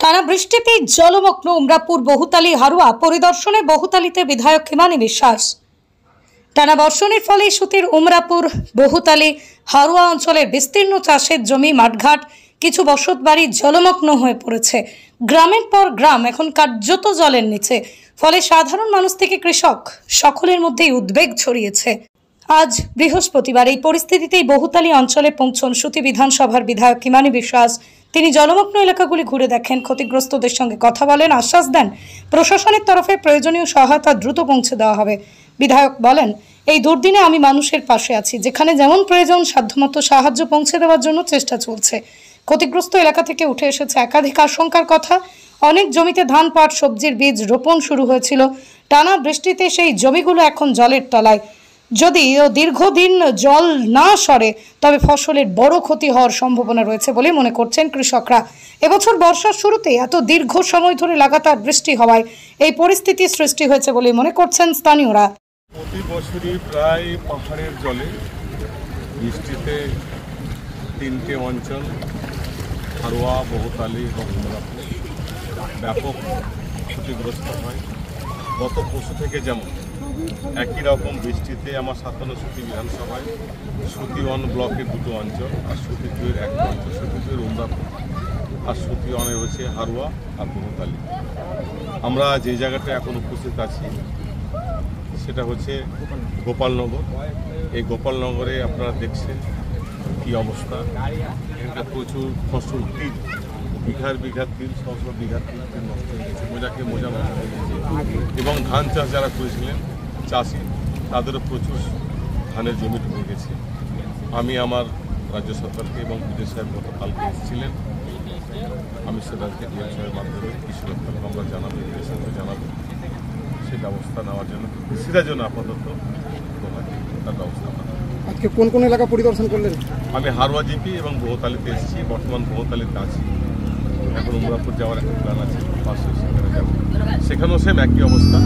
টানা বৃষ্টিতে জলমগ্ন উমরাপুর বহুতালী হারুয়া পরিদর্শনে বহুতালীতে বিধায়ক হিমানী বিশ্বাস। টানা বর্ষণের ফলে সুতির উমরাপুর বহুতালী হারুয়া অঞ্চলের বিস্তীর্ণ চাষের জমি মাঠঘাট কিছু বসতবাড়ি জলমগ্ন হয়ে পড়েছে। গ্রামের পর গ্রাম এখন কার্যত জলের নিচে, ফলে সাধারণ মানুষ থেকে কৃষক সকলের মধ্যেই উদ্বেগ ছড়িয়েছে। আজ বৃহস্পতিবার এই পরিস্থিতিতেই বহুতালী অঞ্চলে পৌঁছন সুতি বিধানসভার বিধায়ক হিমানী বিশ্বাস। তিনি জলমগ্ন এলাকাগুলি ঘুরে দেখেন, ক্ষতিগ্রস্তদের সঙ্গে কথা বলেন, আশ্বাস দেন প্রশাসনের তরফে প্রয়োজনীয় সহায়তা দ্রুত পৌঁছে দেওয়া হবে। বিধায়ক বলেন, এই দুর্দিনে আমি মানুষের পাশে আছি, যেখানে যেমন প্রয়োজন সাধ্যমতো সাহায্য পৌঁছে দেওয়ার জন্য চেষ্টা চলছে। ক্ষতিগ্রস্ত এলাকা থেকে উঠে এসেছে একাধিক আশঙ্কার কথা। অনেক জমিতে ধান, পাট, সবজির বীজ রোপণ শুরু হয়েছিল। টানা বৃষ্টিতে সেই জমিগুলো এখন জলের তলায়। যদি দীর্ঘদিন জল না সরে তবে ফসলের বড় ক্ষতি হওয়ার সম্ভাবনা রয়েছে বলে মনে করছেন কৃষকরা। এবছর বর্ষার শুরুতে এত দীর্ঘ সময় ধরে লাগাতার বৃষ্টি হওয়ায় এই পরিস্থিতি সৃষ্টি হয়েছে বলে মনে করছেন স্থানীয়রা। প্রতি বছরই প্রায় পাহাড়ের জলে বৃষ্টিতে তিনটে অঞ্চল হারোয়া, বহুতালী এবং উমরাপুর ব্যাপক ক্ষতিগ্রস্ত হয়। গত পরশু থেকে যেমন একই রকম বৃষ্টিতে আমার 57 সুতি বিধানসভায় সুতি 1 ব্লকের দুটো অঞ্চল আর সুতি 2-এর একটা অঞ্চল, সুতি 2-এর উমরাপুর আর সুতি 1-এ রয়েছে হারোয়া আর বহুতালী। আমরা যে জায়গাটা এখন উপস্থিত আছি সেটা হচ্ছে গোপালনগর। এই গোপালনগরে আপনারা দেখছেন কী অবস্থা। এখানকার প্রচুর ফসল, তিল, বিঘার তিল, 100 বিঘার তিল নষ্ট হয়ে গেছে, মোজা নষ্ট হয়ে গেছে। এবং ধান চাষ যারা করেছিলেন চাষি, তাদেরও প্রচুর ধানের জমি ঢুকে গেছে। আমি আমার রাজ্য সরকারকে এবং বিদেশ সাহেব গতকালকে এসেছিলেন, আমি সেটাকে ডিএম সাহেবের মাধ্যমে কৃষি দপ্তরকে আমরা জানাবো, বিদেশ সাহেবকে জানাবো সেই ব্যবস্থা নেওয়ার জন্য, কৃষির জন্য আপাতত তার ব্যবস্থা। আজকে কোন কোন এলাকা পরিদর্শন করলেন? আমি হারোয়া জিপি এবং বহুতালীতে এসেছি, বর্তমান বহুতালীতে আছি। এখন উমরাপুর যাওয়ার একটা প্ল্যান আছে, পাশে সেখানে যাবো, সেখানেও সেম একই অবস্থা।